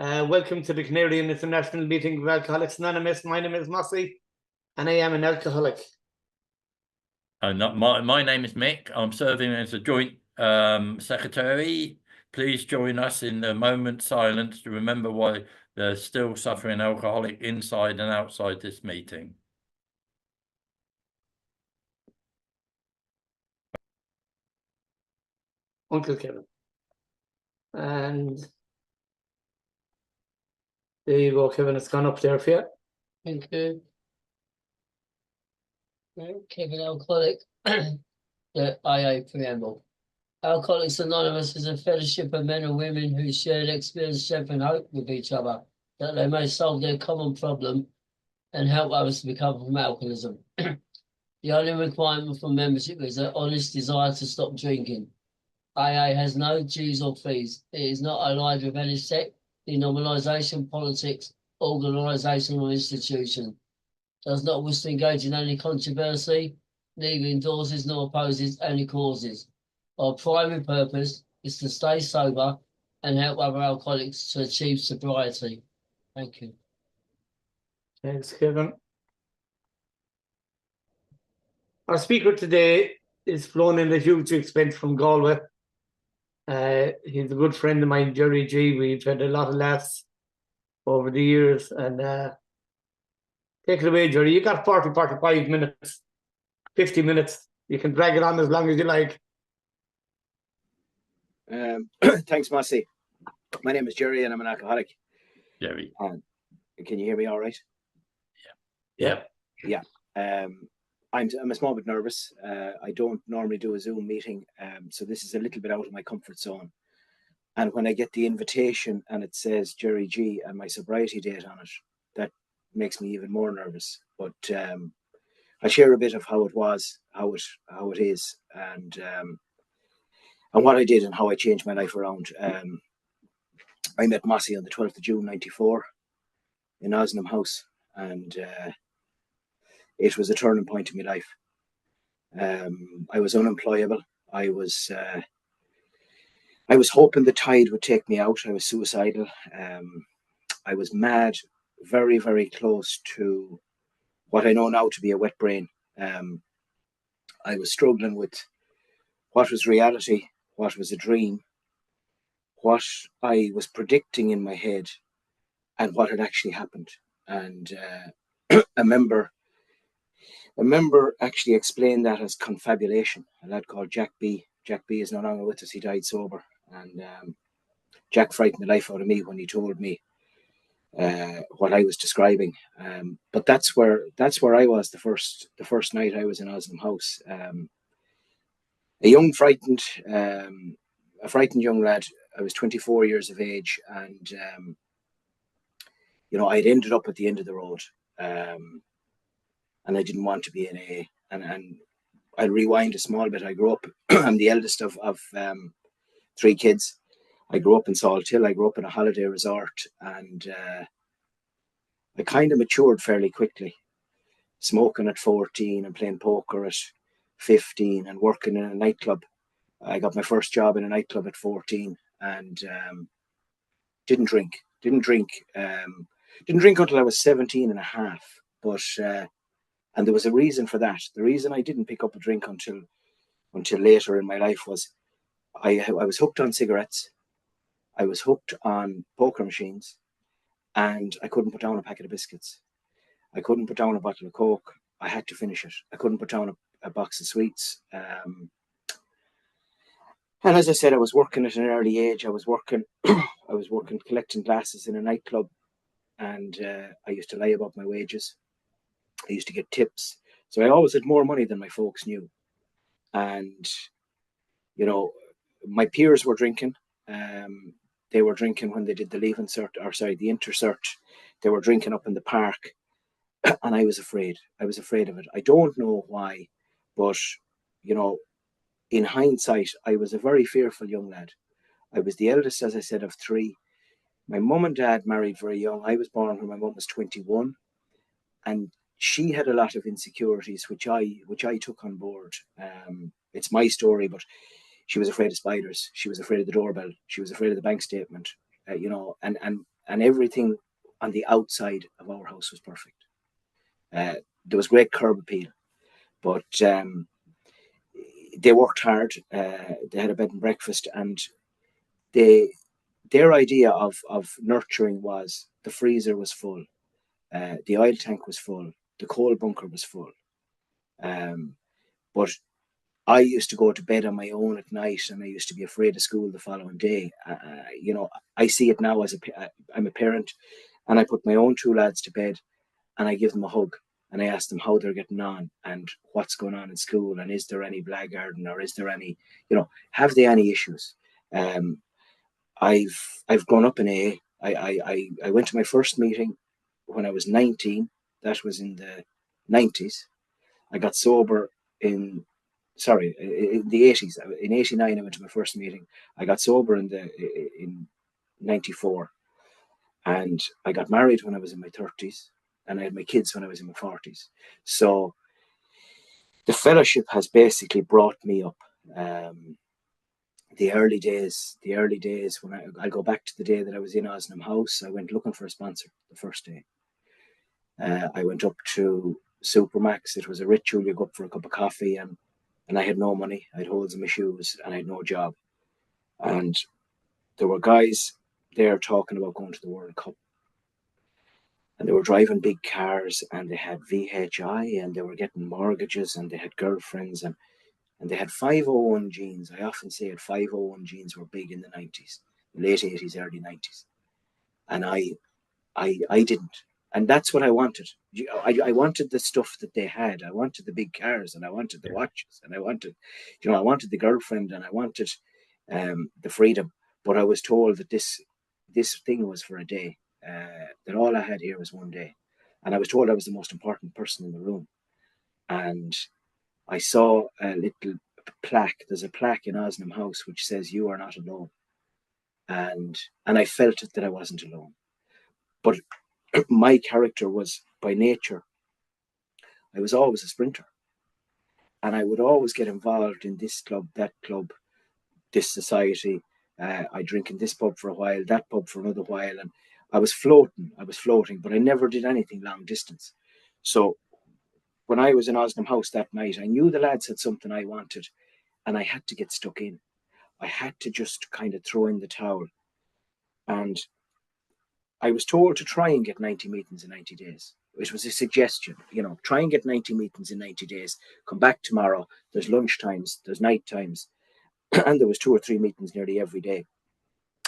Welcome to the Canarian International Meeting of Alcoholics Anonymous. My name is Mossy, and I am an alcoholic. My name is Mick. I'm serving as a joint secretary. Please join us in the moment silence to remember why there's still suffering alcoholic inside and outside this meeting. Uncle Kevin. And there you go, Kevin. It's gone up there for you. Thank you. Kevin, alcoholic. The AA preamble. Alcoholics Anonymous is a fellowship of men and women who share experience, strength, and hope with each other, that they may solve their common problem and help others to recover from alcoholism. The only requirement for membership is an honest desire to stop drinking. AA has no dues or fees. It is not allied with any sect, denomination, politics, organisation, or institution. Does not wish to engage in any controversy, neither endorses nor opposes any causes. Our primary purpose is to stay sober and help other alcoholics to achieve sobriety. Thank you. Thanks, Kevin. Our speaker today is flown in at huge expense from Galway. He's a good friend of mine, GERRY G. We've had a lot of laughs over the years. And take it away, Jerry. You got 40, 45 minutes, 50 minutes. You can drag it on as long as you like. Thanks, Mossy. My name is Jerry and I'm an alcoholic. Jerry. Can you hear me all right? Yeah. I'm a small bit nervous. I don't normally do a Zoom meeting, so this is a little bit out of my comfort zone. And when I get the invitation and it says GERRY G and my sobriety date on it, that makes me even more nervous. But I share a bit of how it was, how it is, and what I did and how I changed my life around. I met Mossy on the 12th of June, 94 in Osnum House, and it was a turning point in my life. I was unemployable. I was hoping the tide would take me out. I was suicidal. I was mad, very, very close to what I know now to be a wet brain. I was struggling with what was reality, what was a dream, what I was predicting in my head, and what had actually happened. And a member actually explained that as confabulation. A lad called Jack B. Jack B is no longer with us. He died sober. And Jack frightened the life out of me when he told me what I was describing. But that's where I was the first night I was in Osnum House. A frightened young lad. I was 24 years of age, and I'd ended up at the end of the road. And I didn't want to be in AA. And I'll rewind a small bit. I grew up, I'm the eldest of 3 kids. I grew up in Salt Hill. I grew up in a holiday resort, and I kind of matured fairly quickly. Smoking at 14 and playing poker at 15 and working in a nightclub. I got my first job in a nightclub at 14 and didn't drink until I was 17 and a half. But and there was a reason for that. The reason I didn't pick up a drink until later in my life was I was hooked on cigarettes. I was hooked on poker machines, and I couldn't put down a packet of biscuits. I couldn't put down a bottle of Coke. I had to finish it. I couldn't put down a box of sweets. And as I said, I was working at an early age. I was working collecting glasses in a nightclub, and I used to lie about my wages. I used to get tips. So I always had more money than my folks knew. And, my peers were drinking. They were drinking when they did the the intercert. They were drinking up in the park. And I was afraid. I was afraid of it. I don't know why, but, in hindsight, I was a very fearful young lad. I was the eldest, as I said, of 3. My mum and dad married very young. I was born when my mum was 21. And she had a lot of insecurities, which I took on board. It's my story, but she was afraid of spiders. She was afraid of the doorbell. She was afraid of the bank statement. And and everything on the outside of our house was perfect. There was great curb appeal, but they worked hard. They had a bed and breakfast, and their idea of nurturing was the freezer was full, the oil tank was full, the coal bunker was full. But I used to go to bed on my own at night, and I used to be afraid of school the following day. You know, I see it now as I'm a parent, and I put my own two lads to bed, and I give them a hug, and I ask them how they're getting on and what's going on in school, and is there any blackguarding, or is there any, you know, have they any issues? I've grown up in AA. I went to my first meeting when I was 19. That was in the 90s. I got sober in the 80s. In 89, I went to my first meeting. I got sober in 94. And I got married when I was in my 30s. And I had my kids when I was in my 40s. So the fellowship has basically brought me up. The early days when I go back to the day that I was in Osnam House, I went looking for a sponsor the first day. I went up to Supermax. It was a ritual. You go up for a cup of coffee, and I had no money. I had holes in my shoes, and I had no job. And there were guys there talking about going to the World Cup. And they were driving big cars, and they had VHI, and they were getting mortgages, and they had girlfriends, and they had 501 jeans. I often say it, 501 jeans were big in the 90s, late 80s, early 90s. And I didn't. And that's what I wanted. I wanted the stuff that they had. I wanted the big cars, and I wanted the watches, and I wanted the girlfriend, and I wanted the freedom. But I was told that this thing was for a day, that all I had here was one day. And I was told I was the most important person in the room. And I saw a little plaque. There's a plaque in Osnam House which says, "You are not alone." And I felt that I wasn't alone. But my character was, by nature, I was always a sprinter. And I would always get involved in this club, that club, this society. I drink in this pub for a while, that pub for another while. And I was floating, but I never did anything long distance. So when I was in Osnam House that night, I knew the lads had something I wanted, and I had to get stuck in. I had to just kind of throw in the towel. And I was told to try and get 90 meetings in 90 days. It was a suggestion, try and get 90 meetings in 90 days. Come back tomorrow. There's lunch times, there's night times. And there was 2 or 3 meetings nearly every day.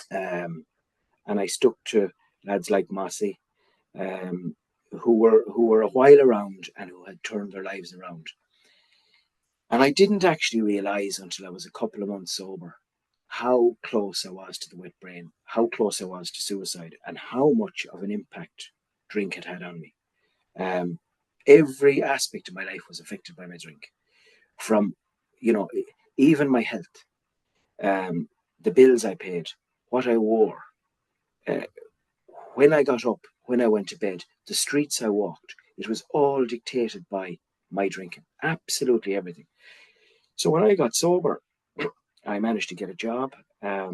And I stuck to lads like Mossy, who were a while around and who had turned their lives around. And I didn't actually realise until I was a couple of months sober how close I was to the wet brain, how close I was to suicide, and how much of an impact drink had had on me. Every aspect of my life was affected by my drink, from, even my health, the bills I paid, what I wore, when I got up, when I went to bed, the streets I walked. It was all dictated by my drinking, absolutely everything. So when I got sober, I managed to get a job. I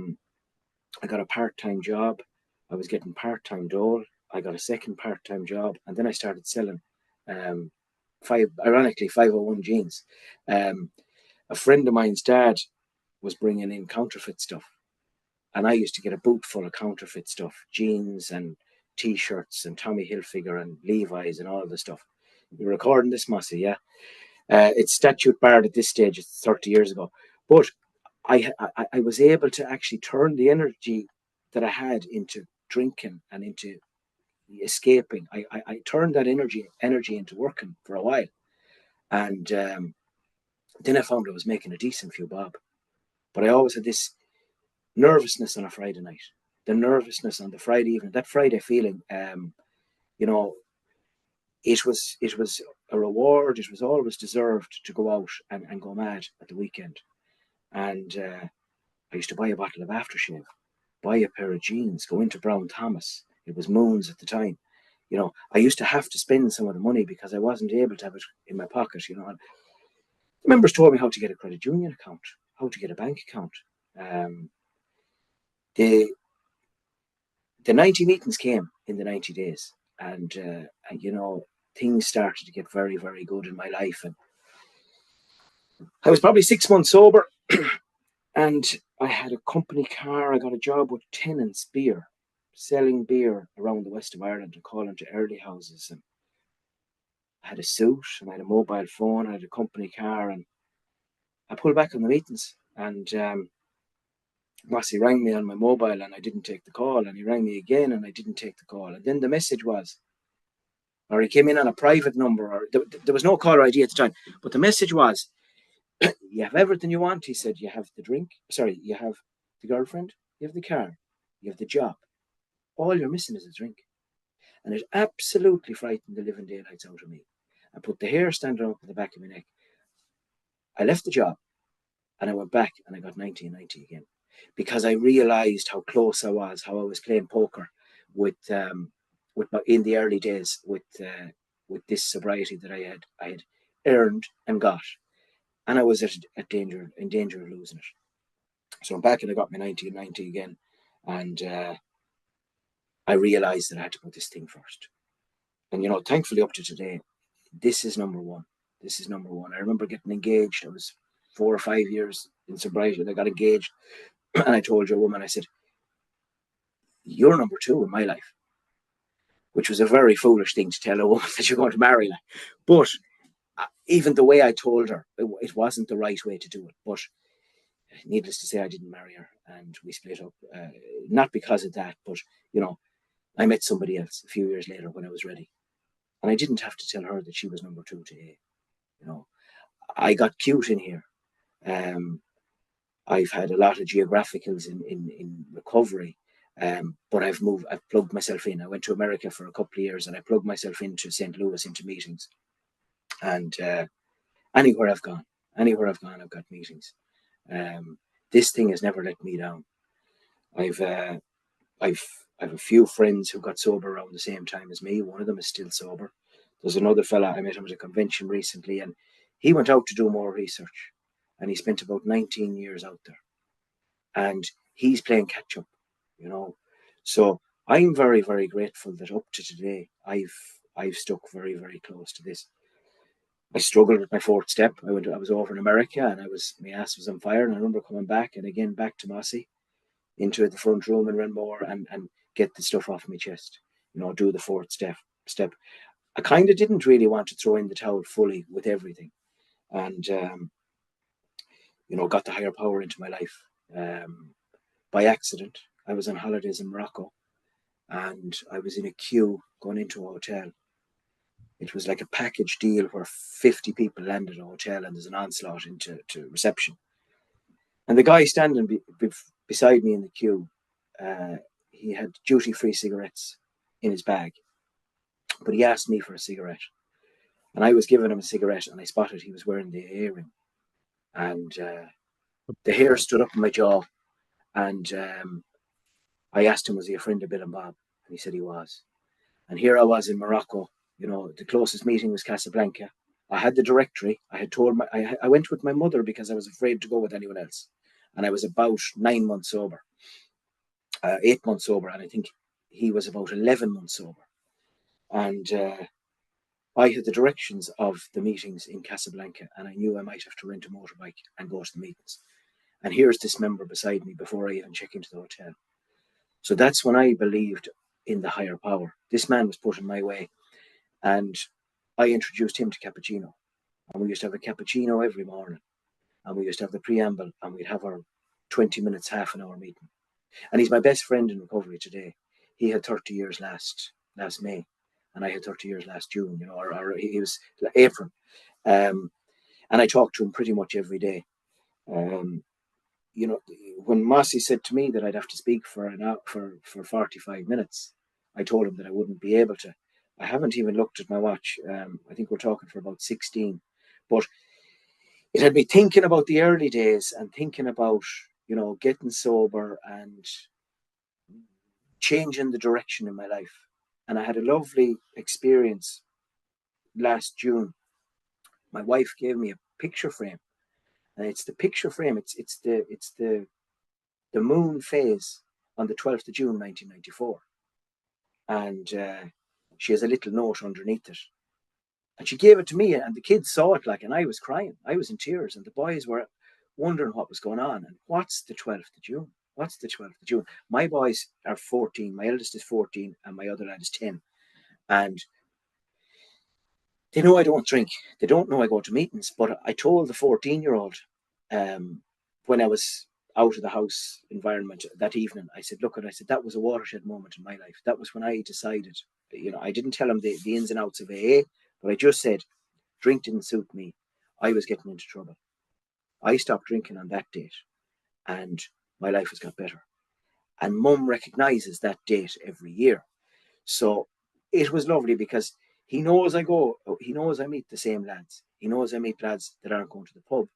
got a part-time job. I was getting part-time dole. I got a second part-time job, and then I started selling ironically 501 jeans. A friend of mine's dad was bringing in counterfeit stuff, and I used to get a boot full of counterfeit stuff, jeans and T-shirts and Tommy Hilfiger and Levi's and all the stuff. You're recording this, Mossy, yeah? It's statute barred at this stage. It's 30 years ago. But I was able to actually turn the energy that I had into drinking and into escaping. I turned that energy into working for a while. And then I found I was making a decent few bob. But I always had this nervousness on a Friday night, the nervousness on the Friday evening, that Friday feeling, it was a reward. It was always deserved to go out and go mad at the weekend. And I used to buy a bottle of aftershave, buy a pair of jeans, go into Brown Thomas. It was Moons at the time. I used to have to spend some of the money because I wasn't able to have it in my pocket. And the members told me how to get a credit union account, how to get a bank account. the 90 meetings came in the 90 days. And you know, things started to get very, very good in my life. And I was probably 6 months sober. And I had a company car. I got a job with Tennant's Beer, selling beer around the west of Ireland and calling to early houses. And I had a suit and I had a mobile phone. I had a company car, and I pulled back on the meetings. And Mossy rang me on my mobile and I didn't take the call. And he rang me again and I didn't take the call. And then the message was, or he came in on a private number, or there was no caller ID at the time, but the message was, you have everything you want. He said, you have the drink, sorry, you have the girlfriend, you have the car, you have the job. All you're missing is a drink. And it absolutely frightened the living daylights out of me. I put the hair standing up at the back of my neck. I left the job and I went back and I got 90 and 90 again, because I realized how close I was, how I was playing poker with in the early days with this sobriety that I had earned and got, and I was in danger of losing it. So I'm back and I got my 90 and 90 again, and I realized that I had to put this thing first. And you know, thankfully up to today, this is number one. This is number one. I remember getting engaged. I was 4 or 5 years in sobriety and I got engaged, and I told your woman, I said, you're number two in my life, which was a very foolish thing to tell a woman that you're going to marry. But even the way I told her, it wasn't the right way to do it. But needless to say, I didn't marry her and we split up. Not because of that, but, you know, I met somebody else a few years later when I was ready. And I didn't have to tell her that she was number two to A. You know, I got cute in here. I've had a lot of geographicals in recovery. But I've plugged myself in. I went to America for a couple of years and I plugged myself into St. Louis, into meetings. And anywhere I've gone, I've got meetings. This thing has never let me down. I've a few friends who got sober around the same time as me. One of them is still sober. There's another fella, I met him at a convention recently, and he went out to do more research. And he spent about 19 years out there. And he's playing catch up, you know. So I'm very, very grateful that up to today, I've stuck very, very close to this. I struggled with my fourth step. I was over in America and my ass was on fire. And I remember coming back and again back to Mossy, into the front room in Renmore and get the stuff off my chest, you know, do the fourth step. I kind of didn't really want to throw in the towel fully with everything. And, you know, got the higher power into my life. By accident, I was on holidays in Morocco and I was in a queue going into a hotel. It was like a package deal where 50 people land at a hotel and there's an onslaught into reception. And the guy standing beside me in the queue, he had duty-free cigarettes in his bag, but he asked me for a cigarette. And I was giving him a cigarette and I spotted he was wearing the earring. And the hair stood up in my jaw. And I asked him, was he a friend of Bill and Bob? And he said he was. And here I was in Morocco. You know, the closest meeting was Casablanca. I had the directory. I had told I went with my mother because I was afraid to go with anyone else. And I was about 9 months sober, 8 months sober. And I think he was about 11 months sober. And I had the directions of the meetings in Casablanca. And I knew I might have to rent a motorbike and go to the meetings. And here's this member beside me before I even check into the hotel. So that's when I believed in the higher power. This man was put in my way. And I introduced him to cappuccino. And we used to have a cappuccino every morning. And we used to have the preamble and we'd have our 20 minutes, half an hour meeting. And he's my best friend in recovery today. He had 30 years last May. And I had 30 years last June, you know, or he was April. And I talked to him pretty much every day. You know, when Mossy said to me that I'd have to speak for an hour, for 45 minutes, I told him that I wouldn't be able to. I haven't even looked at my watch. I think we're talking for about 16. But it had me thinking about the early days and thinking about, you know, getting sober and changing the direction in my life. And I had a lovely experience last June. My wife gave me a picture frame. And it's the picture frame. It's the moon phase on the 12th of June, 1994. and she has a little note underneath it. And she gave it to me, and the kids saw it, like, and I was crying. I was in tears, and the boys were wondering what was going on. And what's the 12th of June? What's the 12th of June? My boys are 14. My eldest is 14, and my other lad is 10. And they know I don't drink. They don't know I go to meetings. But I told the 14-year-old when I was out of the house environment that evening, I said, look, I said, that was a watershed moment in my life. That was when I decided, you know, I didn't tell him the ins and outs of AA, but I just said, drink didn't suit me. I was getting into trouble. I stopped drinking on that date, and my life has got better. And Mum recognises that date every year. So it was lovely because he knows I meet the same lads. He knows I meet lads that aren't going to the pub.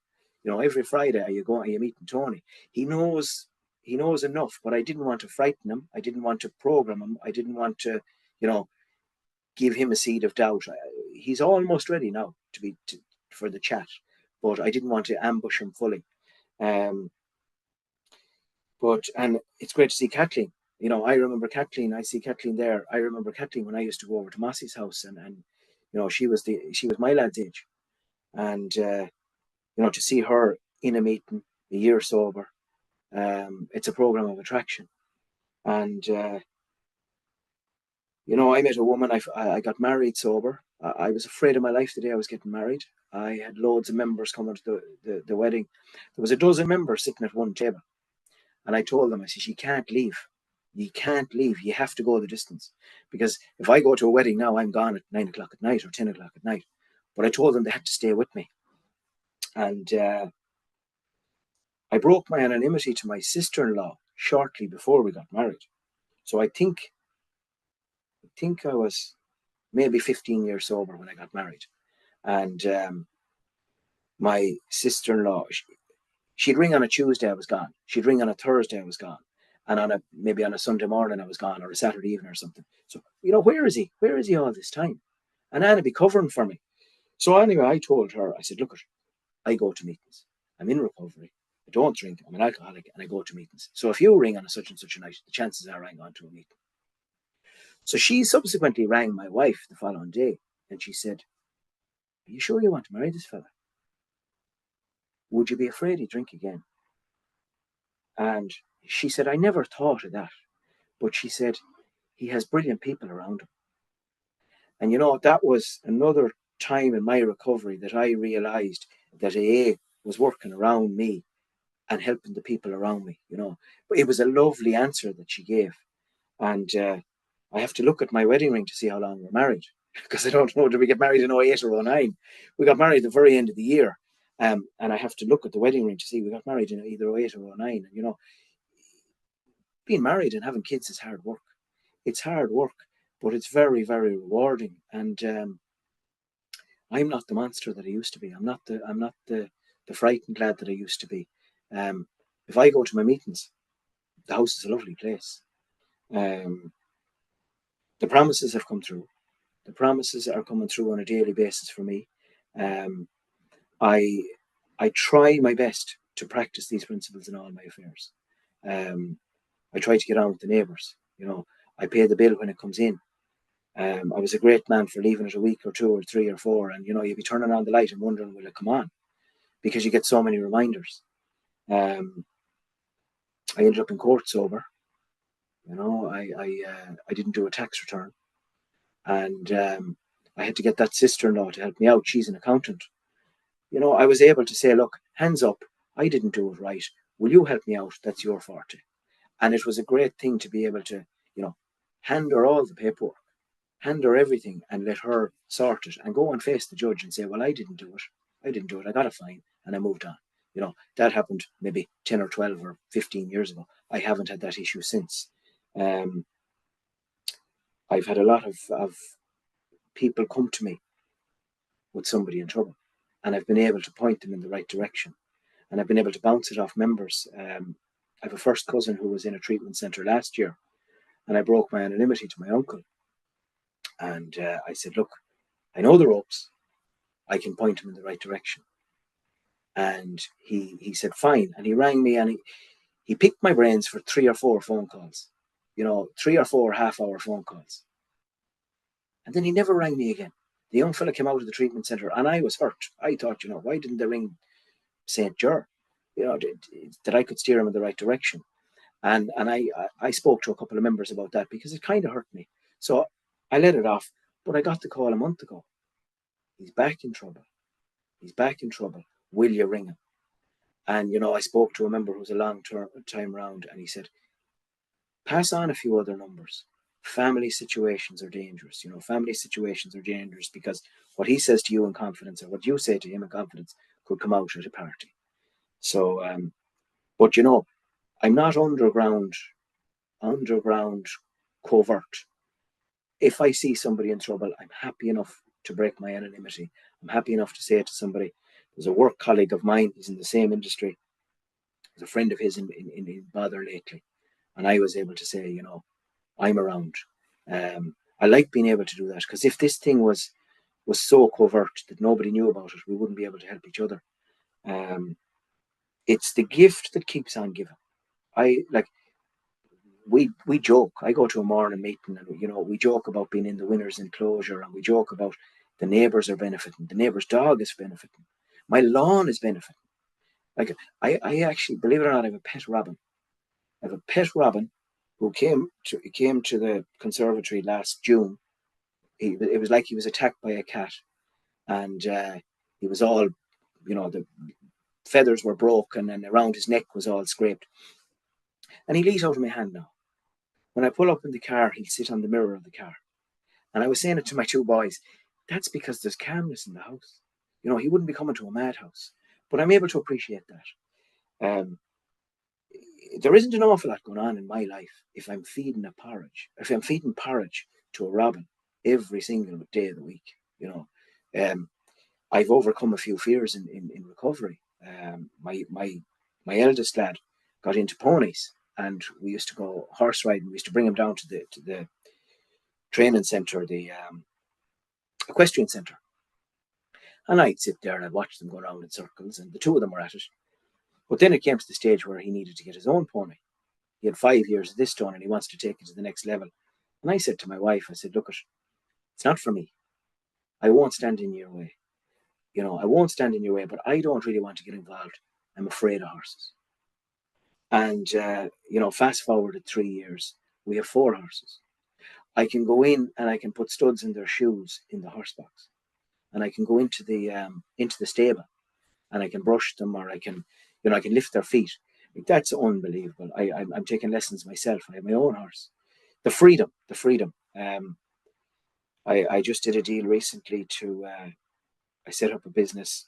You know, every Friday are you meeting Tony? He knows enough, but I didn't want to frighten him. I didn't want to program him. I didn't want to, you know, give him a seed of doubt. He's almost ready now for the chat, but I didn't want to ambush him fully. And it's great to see Kathleen. You know, I remember Kathleen. I see Kathleen there. I remember Kathleen when I used to go over to Mossy's house, and you know, she was my lad's age, and you know, to see her in a meeting, a year sober, it's a program of attraction. And you know, I met a woman. I got married sober. I was afraid of my life the day I was getting married. I had loads of members coming to the wedding. There was a dozen members sitting at one table, and I told them, I said, you can't leave. You can't leave. You have to go the distance. Because if I go to a wedding now, I'm gone at 9 o'clock at night or 10 o'clock at night. But I told them they had to stay with me. And I broke my anonymity to my sister-in-law shortly before we got married. So I think I was maybe 15 years sober when I got married. And my sister-in-law, she'd ring on a Tuesday, I was gone. She'd ring on a Thursday, I was gone. And maybe on a Sunday morning, I was gone, or a Saturday evening or something. So, you know, where is he? Where is he all this time? And Anna be covering for me. So anyway, I told her, I said, look, I go to meetings. I'm in recovery. I don't drink. I'm an alcoholic, and I go to meetings. So if you ring on a such and such a night, the chances are I'm going to a meeting. So she subsequently rang my wife the following day, and she said, are you sure you want to marry this fella? Would you be afraid he'd drink again? And she said, I never thought of that. But she said, he has brilliant people around him. And, you know, that was another time in my recovery that I realized that AA was working around me and helping the people around me, you know. But it was a lovely answer that she gave. And I have to look at my wedding ring to see how long we're married, because I don't know, did we get married in 08 or 09? We got married at the very end of the year. And I have to look at the wedding ring to see we got married in either 08 or 09. And, you know, being married and having kids is hard work. It's hard work, but it's very, very rewarding. And I'm not the monster that I used to be. I'm not the frightened lad that I used to be. If I go to my meetings, the house is a lovely place. The promises have come through. The promises are coming through on a daily basis for me. I try my best to practice these principles in all my affairs. I try to get on with the neighbours. You know, I pay the bill when it comes in. I was a great man for leaving it a week or 2 or 3 or 4, and you know, you'd be turning on the light and wondering, will it come on? Because you get so many reminders. I ended up in court sober. You know, I didn't do a tax return, and I had to get that sister-in-law to help me out. She's an accountant. You know, I was able to say, look, hands up, I didn't do it right. Will you help me out? That's your forte. And it was a great thing to be able to, you know, hand her all the paperwork, hand her everything, and let her sort it, and go and face the judge and say, well, I didn't do it. I got a fine, and I moved on. You know, that happened maybe 10 or 12 or 15 years ago. I haven't had that issue since. I've had a lot of people come to me with somebody in trouble, and I've been able to point them in the right direction, and I've been able to bounce it off members. I have a first cousin who was in a treatment centre last year, and I broke my anonymity to my uncle. And I said, look, I know the ropes. I can point him in the right direction. And he said, fine. And he rang me, and he picked my brains for 3 or 4 phone calls, you know, 3 or 4 half-hour phone calls. And then he never rang me again. The young fella came out of the treatment centre, and I was hurt. I thought, why didn't they ring St. Ger? That I could steer him in the right direction. And I spoke to a couple of members about that because it kind of hurt me. So I let it off. But I got the call a month ago. He's back in trouble. He's back in trouble. Will you ring him? And, I spoke to a member who's a time around, and he said, pass on a few other numbers. Family situations are dangerous. Family situations are dangerous because what he says to you in confidence or what you say to him in confidence could come out at a party. So, but I'm not underground covert. If I see somebody in trouble, I'm happy enough to break my anonymity. I'm happy enough to say to somebody, there's a work colleague of mine, he's in the same industry, there's a friend of his in bother lately. And I was able to say, I'm around. I like being able to do that because if this thing was so covert that nobody knew about it, we wouldn't be able to help each other. It's the gift that keeps on giving. We joke. I go to a morning meeting and we joke about being in the winner's enclosure, and we joke about the neighbours are benefiting, the neighbour's dog is benefiting, my lawn is benefiting. I actually, believe it or not, I have a pet robin. I have a pet robin who came to the conservatory last June. It was like he was attacked by a cat, and he was all, the feathers were broken and around his neck was all scraped. And he'll eat out of my hand now. When I pull up in the car, he'll sit on the mirror of the car. And I was saying it to my two boys, that's because there's calmness in the house. He wouldn't be coming to a madhouse. But I'm able to appreciate that. There isn't an awful lot going on in my life if I'm feeding porridge to a robin every single day of the week. I've overcome a few fears in recovery. My eldest lad got into ponies, and we used to go horse riding. We used to bring him down to the training centre, the equestrian centre. And I'd sit there and I'd watch them go around in circles, and the two of them were at it. But then it came to the stage where he needed to get his own pony. He had 5 years of this done and he wants to take it to the next level. And I said to my wife, I said, look, it's not for me. I won't stand in your way. I won't stand in your way, but I don't really want to get involved. I'm afraid of horses. And, fast forward at 3 years, we have 4 horses. I can go in and I can put studs in their shoes in the horse box. And I can go into the stable and I can brush them, or I can lift their feet. That's unbelievable. I'm taking lessons myself. I have my own horse. The freedom. I just did a deal recently I set up a business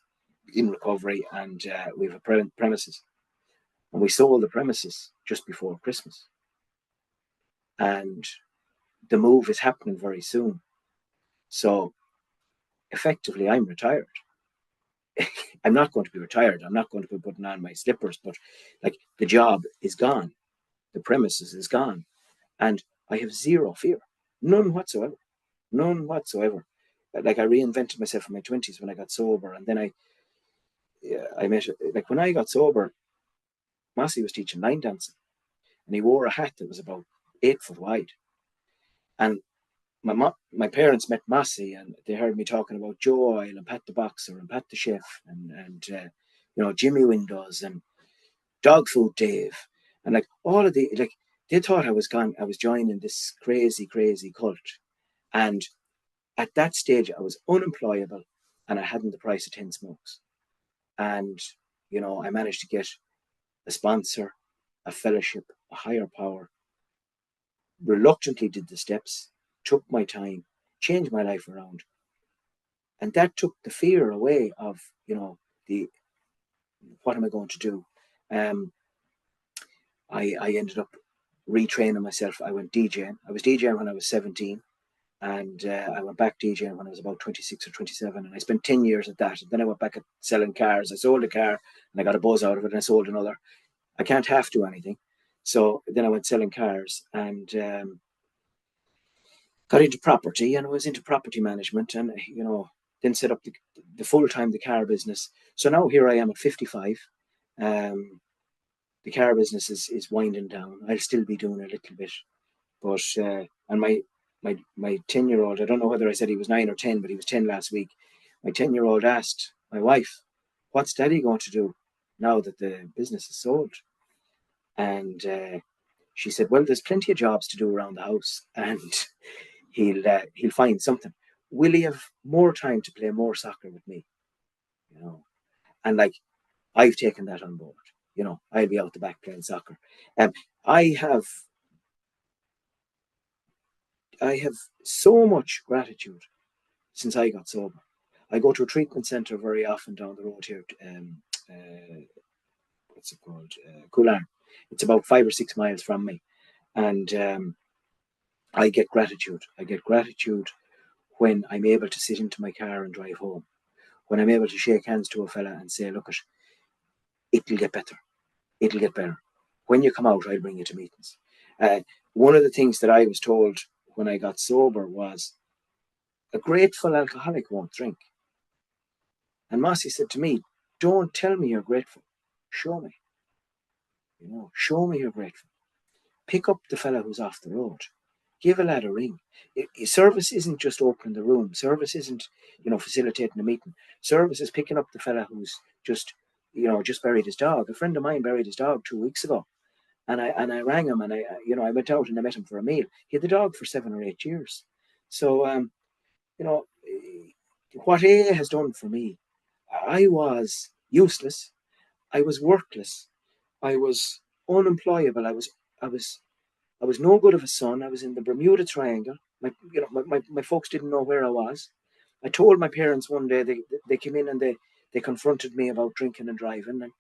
in recovery, and we have a premises. And we sold the premises just before Christmas. And the move is happening very soon. So effectively, I'm retired. I'm not going to be retired. I'm not going to be putting on my slippers, but the job is gone. The premises is gone. And I have zero fear. None whatsoever. I reinvented myself in my 20s when I got sober. And then I met, when I got sober, Massey was teaching line dancing. And he wore a hat that was about 8 foot wide. And my parents met Massey, and they heard me talking about Joe Oil and Pat the Boxer and Pat the Chef and Jimmy Windows and Dog Food Dave, and all of they thought I was joining this crazy cult. And at that stage I was unemployable and I hadn't the price of 10 smokes. And I managed to get a sponsor, a fellowship, a higher power. Reluctantly did the steps, took my time, changed my life around. And that took the fear away of, what am I going to do? I ended up retraining myself. I went DJing. I was DJing when I was 17, and I went back DJing when I was about 26 or 27, and I spent 10 years at that. And then I went back at selling cars. I sold a car and I got a buzz out of it, and I sold another. I can't have to do anything. So then I went selling cars and got into property, and I was into property management, and then set up the full-time the car business. So now here I am at 55. The car business is winding down. I'll still be doing a little bit, but and my my 10-year-old, I don't know whether I said he was 9 or 10, but he was 10 last week. My 10-year-old asked my wife, what's Daddy going to do now that the business is sold? And she said, well, there's plenty of jobs to do around the house, and he'll find something. Will he have more time to play more soccer with me? You know, and like, I've taken that on board. You know, I'll be out the back playing soccer. I have so much gratitude since I got sober. I go to a treatment centre very often down the road here. What's it called? Coolarn. It's about 5 or 6 miles from me, and I get gratitude. I get gratitude when I'm able to sit into my car and drive home. When I'm able to shake hands to a fella and say, look, it'll get better. It'll get better. When you come out, I'll bring you to meetings. One of the things that I was told when I got sober was, a grateful alcoholic won't drink. And Mossy said to me, don't tell me you're grateful. Show me. You know, show me you're grateful. Pick up the fella who's off the road. Give a lad a ring. Service isn't just opening the room. Service isn't, facilitating a meeting. Service is picking up the fella who's just buried his dog. A friend of mine buried his dog 2 weeks ago. And I rang him, and I went out and I met him for a meal. He had the dog for 7 or 8 years. So, what AA has done for me, I was useless. I was workless. I was unemployable. I was no good of a son. I was in the Bermuda Triangle. My folks didn't know where I was. I told my parents one day, they came in and they confronted me about drinking and driving. And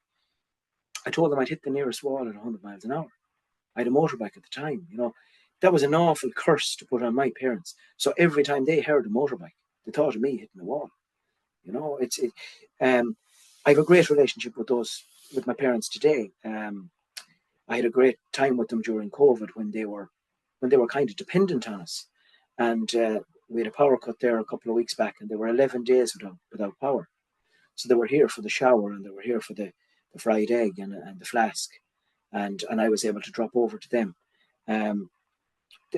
I told them I'd hit the nearest wall at 100 miles an hour. I had a motorbike at the time. That was an awful curse to put on my parents. So every time they heard a motorbike, they thought of me hitting the wall. I have a great relationship with my parents today. I had a great time with them during COVID when they were kind of dependent on us. And we had a power cut there a couple of weeks back, and they were 11 days without power. So they were here for the shower, and they were here for the fried egg and the flask. And I was able to drop over to them.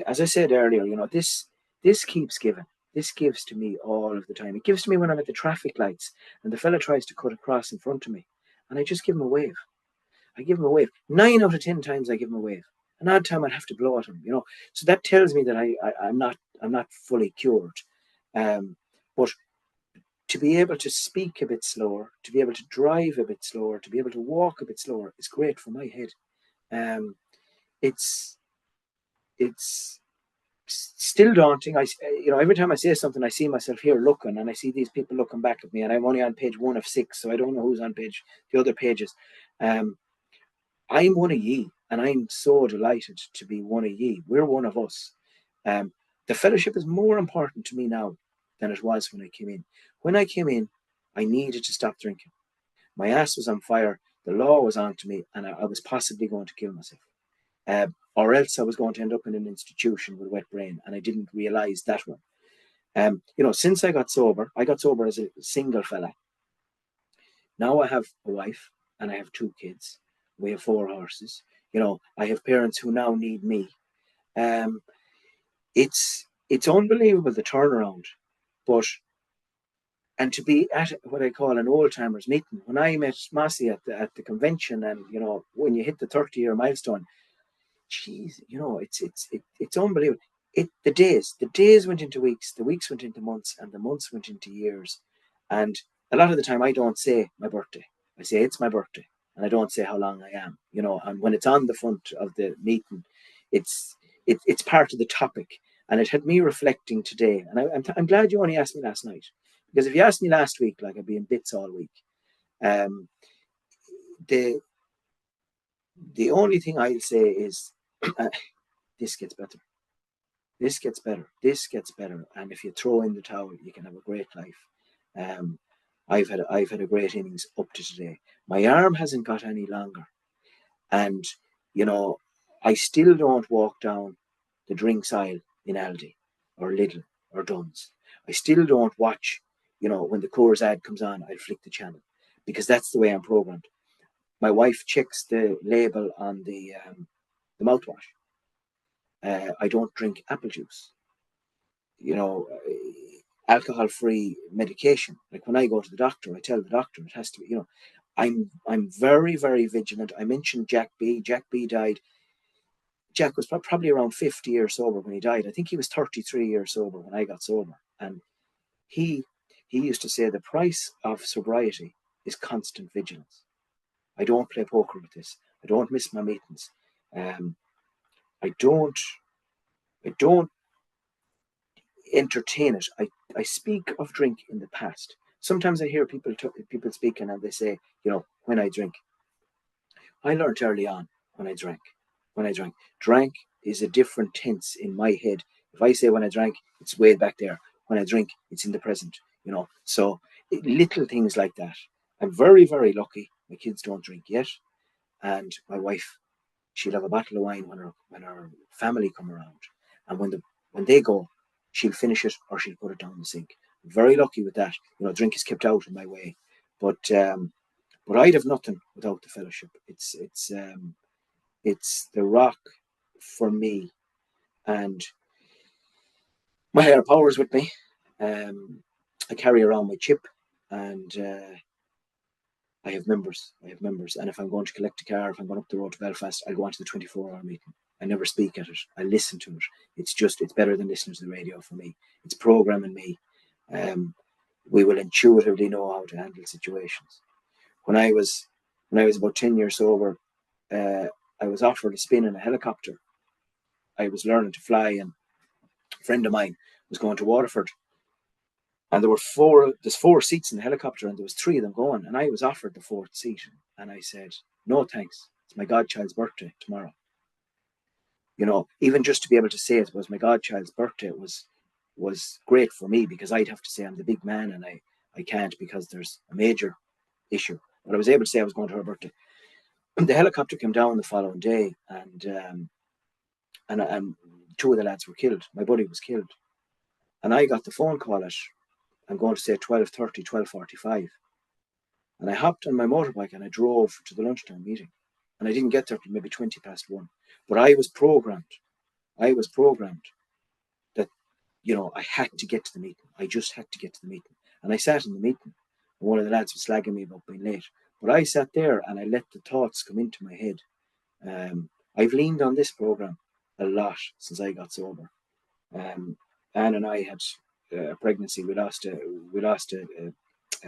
As I said earlier, this keeps giving. This gives to me all of the time. It gives to me when I'm at the traffic lights and the fella tries to cut across in front of me, and I just give him a wave. I give him a wave. 9 out of 10 times I give him a wave. An odd time I'd have to blow at him, So that tells me that I'm not fully cured. But to be able to speak a bit slower, to be able to drive a bit slower, to be able to walk a bit slower is great for my head. It's still daunting. Every time I say something, I see myself here looking, and I see these people looking back at me, and I'm only on page 1 of 6, so I don't know who's on the other pages. I'm one of ye, and I'm so delighted to be one of ye. We're one of us. The fellowship is more important to me now than it was when I came in. When I came in, I needed to stop drinking. My ass was on fire. The law was on to me, and I was possibly going to kill myself. Or else I was going to end up in an institution with a wet brain, and I didn't realize that one. Since I got sober as a single fella. Now I have a wife, and I have 2 kids. We have 4 horses. I have parents who now need me. It's unbelievable, the turnaround. And to be at what I call an old timers meeting, when I met Mossy at the convention, and when you hit the 30-year milestone, geez, it's unbelievable. The days went into weeks, the weeks went into months, and the months went into years. And a lot of the time I don't say my birthday. I say it's my birthday, and I don't say how long I am, and when it's on the front of the meeting, it's part of the topic. And it had me reflecting today. And I'm glad you only asked me last night, because if you asked me last week, I'd be in bits all week. The only thing I'll say is this gets better. This gets better. This gets better. And if you throw in the towel, you can have a great life. I've had a great innings up to today. My arm hasn't got any longer. And, I still don't walk down the drinks aisle in Aldi or Lidl or Dunn's. I still don't watch, when the Coors ad comes on, I flick the channel, because that's the way I'm programmed. My wife checks the label on the mouthwash. I don't drink apple juice. you know, alcohol-free medication. Like when I go to the doctor, I tell the doctor it has to be, you know, I'm very, very vigilant. I mentioned Jack B. Jack B died. Jack was probably around 50 years sober when he died. I think he was 33 years sober when I got sober. And he used to say the price of sobriety is constant vigilance. I don't play poker with this. I don't miss my meetings. I don't entertain it. I speak of drink in the past. Sometimes I hear people speaking and they say, you know, when I drink. I learned early on when I drank. Drank is a different tense in my head. If I say when I drank, it's way back there. When I drink, it's in the present, you know. So little things like that. I'm very, very lucky. My kids don't drink yet. And my wife, she'll have a bottle of wine when her family come around. And when they go, she'll finish it or she'll put it down the sink. I'm very lucky with that. You know, drink is kept out in my way. But I'd have nothing without the fellowship. It's the rock for me, and my higher powers with me. I carry around my chip, and I have members. And if I'm going to collect a car, if I'm going up the road to Belfast, I'll go on to the 24-hour meeting. I never speak at it. I listen to it. It's better than listening to the radio for me. It's programming me. We will intuitively know how to handle situations. When I was about 10 years sober, I was offered a spin in a helicopter. I was learning to fly, and a friend of mine was going to Waterford, and there's 4 seats in the helicopter, and there was 3 of them going, and I was offered the 4th seat, and I said, no thanks, it's my godchild's birthday tomorrow. You know, even just to be able to say it was my godchild's birthday was great for me, because I'd have to say I'm the big man, and I can't because there's a major issue. But I was able to say I was going to her birthday. The helicopter came down the following day, and 2 of the lads were killed. My buddy was killed, and I got the phone call at, I'm going to say 12:30, 12:45, and I hopped on my motorbike and I drove to the lunchtime meeting, and I didn't get there till maybe 20 past 1. But I was programmed that, you know, I had to get to the meeting. I just had to get to the meeting, and I sat in the meeting. And one of the lads was slagging me about being late, but I sat there and I let the thoughts come into my head. I've leaned on this program a lot since I got sober. Anne and I had a pregnancy. We lost a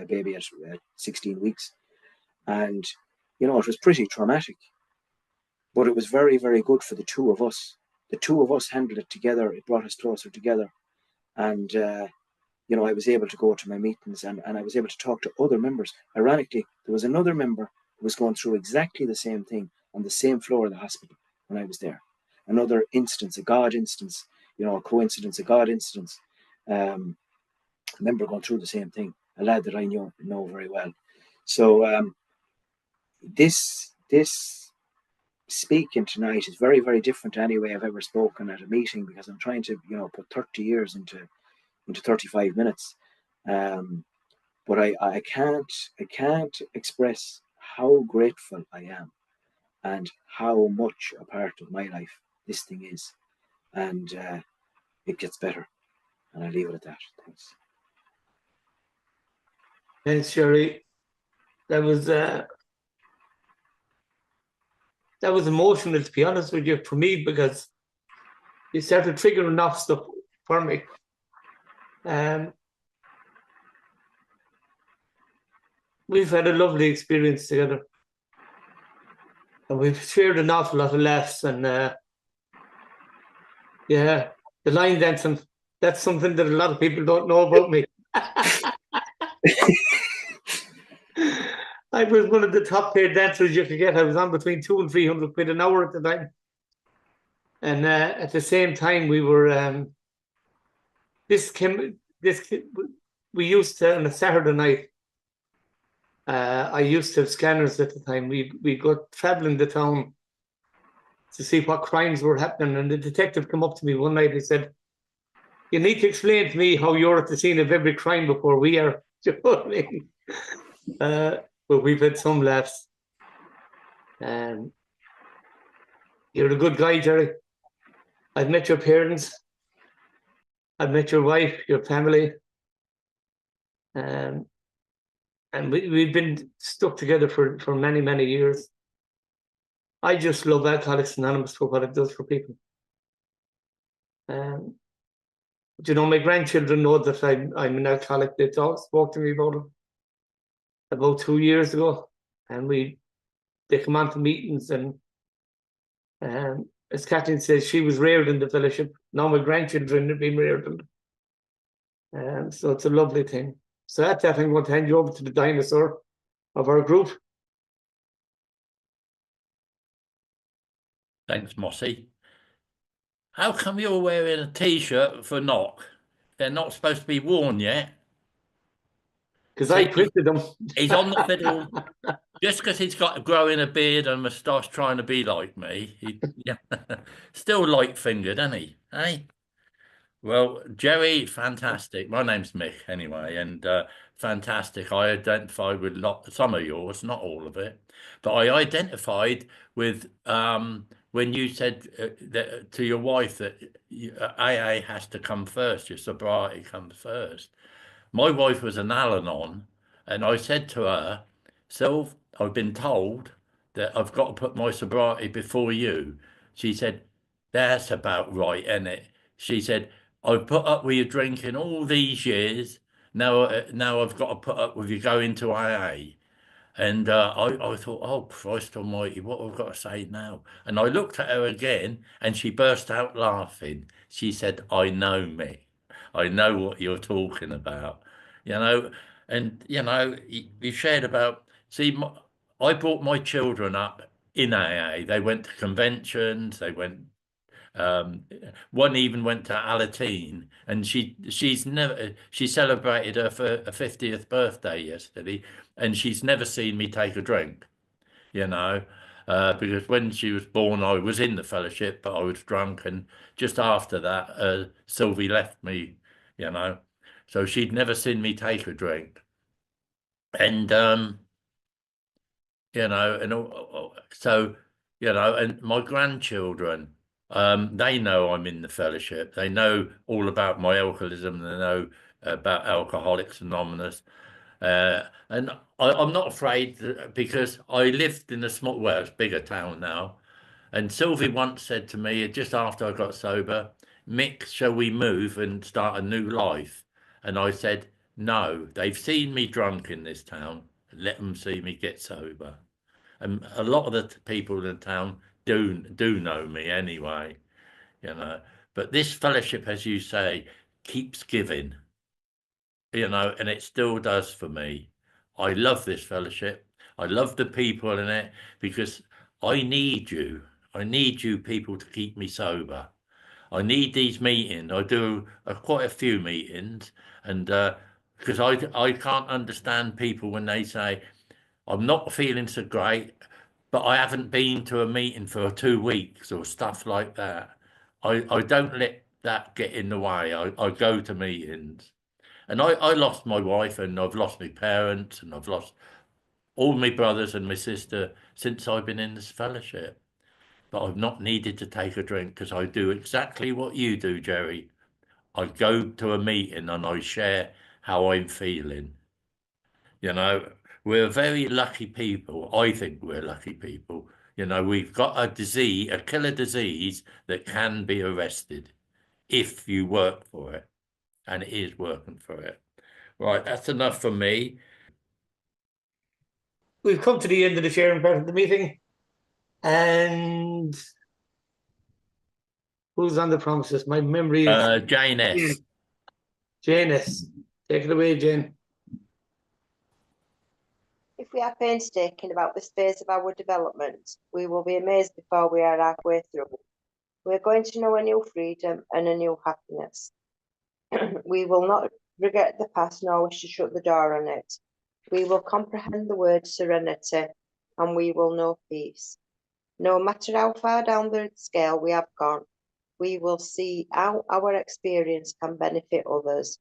baby at 16 weeks, and you know, it was pretty traumatic, but it was very, very good for the 2 of us. The 2 of us handled it together. It brought us closer together, and you know, I was able to go to my meetings, and I was able to talk to other members. Ironically, there was another member who was going through exactly the same thing on the same floor of the hospital when I was there. Another instance, a God instance, you know, a coincidence, a God instance. A member going through the same thing, a lad that I know very well. So this speaking tonight is very, very different to any way I've ever spoken at a meeting, because I'm trying to, you know, put 30 years into 35 minutes. But I can't express how grateful I am and how much a part of my life this thing is. And it gets better. And I leave it at that. Thanks. Thanks, Gerry. That was emotional, to be honest with you, for me, because you started triggering off stuff for me. We've had a lovely experience together, and we've shared an awful lot of laughs, and yeah, the line dancing, that's something that a lot of people don't know about me. I was one of the top paid dancers you could get. I was on between 200 and 300 quid an hour at the time. And at the same time, we were, we used to, on a Saturday night, I used to have scanners at the time. We go traveling the town to see what crimes were happening. And the detective came up to me one night and said, you need to explain to me how you're at the scene of every crime before we are. Do you know what I mean? But we've had some laughs. You're a good guy, Gerry. I've met your parents. I've met your wife, your family, and we've been stuck together for many, many years. I just love Alcoholics Anonymous for what it does for people. You know, my grandchildren know that I'm an alcoholic. They spoke to me about it about 2 years ago, and they come on to meetings, and as Kathleen says, she was reared in the fellowship. Now my grandchildren have been reared in it. So it's a lovely thing. So that's that. I'm going to hand you over to the dinosaur of our group. Thanks, Mossy. How come you're wearing a T-shirt for Knock? They're not supposed to be worn yet. Because I printed them. He's on the fiddle. Just because he's got growing a beard and moustache trying to be like me. Yeah. Still light-fingered, isn't he? Hey? Well, Jerry, fantastic. My name's Mick, anyway, and fantastic. I identified with some of yours, not all of it, but I identified with when you said to your wife that AA has to come first, your sobriety comes first. My wife was an Al-Anon, and I said to her, Sylv, I've been told that I've got to put my sobriety before you. She said, that's about right, isn't it? She said, I've put up with you drinking all these years. Now I've got to put up with you going to AA. And I thought, oh, Christ almighty, what have I got to say now? And I looked at her again, and she burst out laughing. She said, I know, Mick. I know what you're talking about. You know, and, you know, you shared about, see, I brought my children up in AA. They went to conventions, they went one even went to Alateen, and she celebrated her 50th birthday yesterday, and she's never seen me take a drink, you know, because when she was born I was in the fellowship, but I was drunk, and just after that Sylvie left me, you know, so she'd never seen me take a drink. And you know, and so, you know, and my grandchildren, they know I'm in the fellowship. They know all about my alcoholism. They know about Alcoholics Anonymous. And I'm not afraid, because I lived in a small, well, it's a bigger town now. And Sylvie once said to me, just after I got sober, Mick, shall we move and start a new life? And I said, no, they've seen me drunk in this town. Let them see me get sober. And a lot of the people in the town do know me anyway, you know. But this fellowship, as you say, keeps giving, you know, and it still does for me. I love this fellowship. I love the people in it, because I need you. I need you people to keep me sober. I need these meetings. I do quite a few meetings, and because I can't understand people when they say, I'm not feeling so great, but I haven't been to a meeting for 2 weeks or stuff like that. I don't let that get in the way. I go to meetings. And I lost my wife, and I've lost my parents, and I've lost all my brothers and my sister since I've been in this fellowship. But I've not needed to take a drink, because I do exactly what you do, Jerry. I go to a meeting and I share how I'm feeling. You know, we're very lucky people. I think we're lucky people. You know, we've got a disease, a killer disease that can be arrested if you work for it, and it is working for it. Right, that's enough for me. We've come to the end of the sharing part of the meeting. And who's on the promises? My memory is Jane S. Jane S. Take it away, Jane. If we are painstaking about this phase of our development, we will be amazed before we are halfway through. We are going to know a new freedom and a new happiness. We will not regret the past nor wish to shut the door on it. We will comprehend the word serenity, and we will know peace. No matter how far down the scale we have gone, we will see how our experience can benefit others.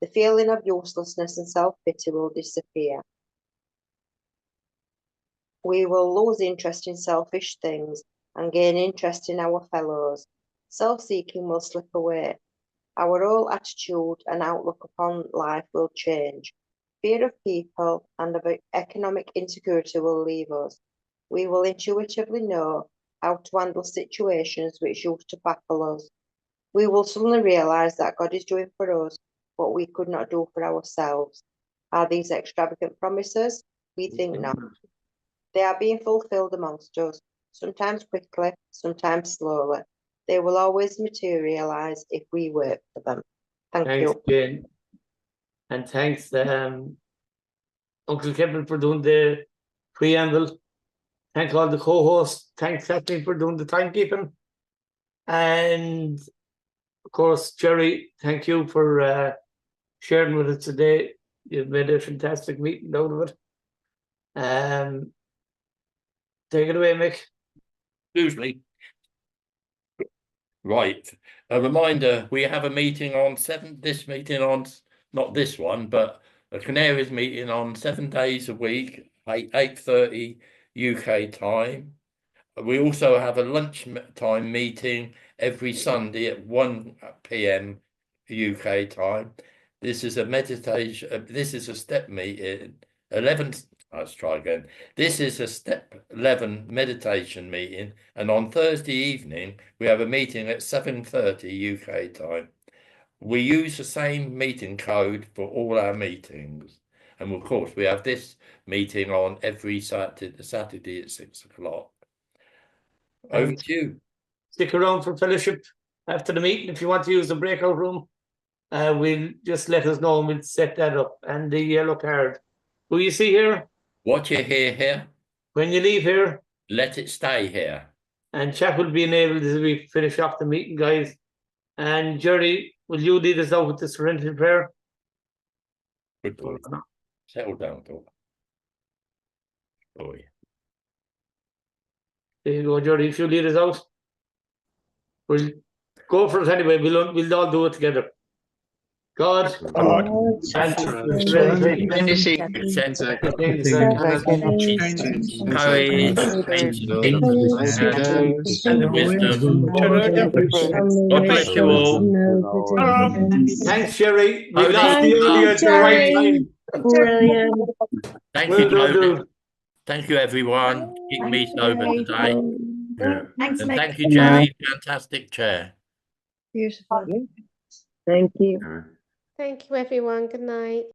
The feeling of uselessness and self-pity will disappear. We will lose interest in selfish things and gain interest in our fellows. Self-seeking will slip away. Our whole attitude and outlook upon life will change. Fear of people and of economic insecurity will leave us. We will intuitively know how to handle situations which used to baffle us. We will suddenly realise that God is doing for us what we could not do for ourselves. Are these extravagant promises? We think not. They are being fulfilled amongst us, sometimes quickly, sometimes slowly. They will always materialise if we work for them. Thank Thanks, you. Jane. And thanks, Uncle Kevin, for doing the preamble. Thank all the co-hosts. Thanks, Kathleen, for doing the timekeeping. And of course, Jerry, thank you for sharing with us today. You've made a fantastic meeting out of it. Take it away, Mick. Usually. Right. A reminder, we have a meeting on not this one, but a Canarians meeting on 7 days a week, 8:30 UK time. We also have a lunchtime meeting every Sunday at 1 PM UK time. This is a meditation, this is a step meeting, 11, let's try again. This is a step 11 meditation meeting, and on Thursday evening, we have a meeting at 7:30 UK time. We use the same meeting code for all our meetings. And of course, we have this meeting on every Saturday at 6 o'clock. Over to you. Stick around for fellowship after the meeting. If you want to use the breakout room, we'll just let us know and we'll set that up. And the yellow card. Who you see here? What you hear here, When you leave here, let it stay here. and chat will be enabled as we finish off the meeting, guys. And Jerry, will you lead us out with the serenity prayer? Good boy. Settle down, dog. Boy. There you go, Jerry. If you lead us out, we'll go for it anyway. We'll all do it together. God, thank you for the serenity. Courage, and the wisdom. God bless you all. Thanks, Jerry. We Tony, lost the audio at the right time. Brilliant. Thank Well you, done, Tony. dude. Thank you, everyone. Keeping me sober today. Yeah. And thank you, Jerry. Fantastic chair. Beautiful. Thank you. Thank you, everyone. Good night.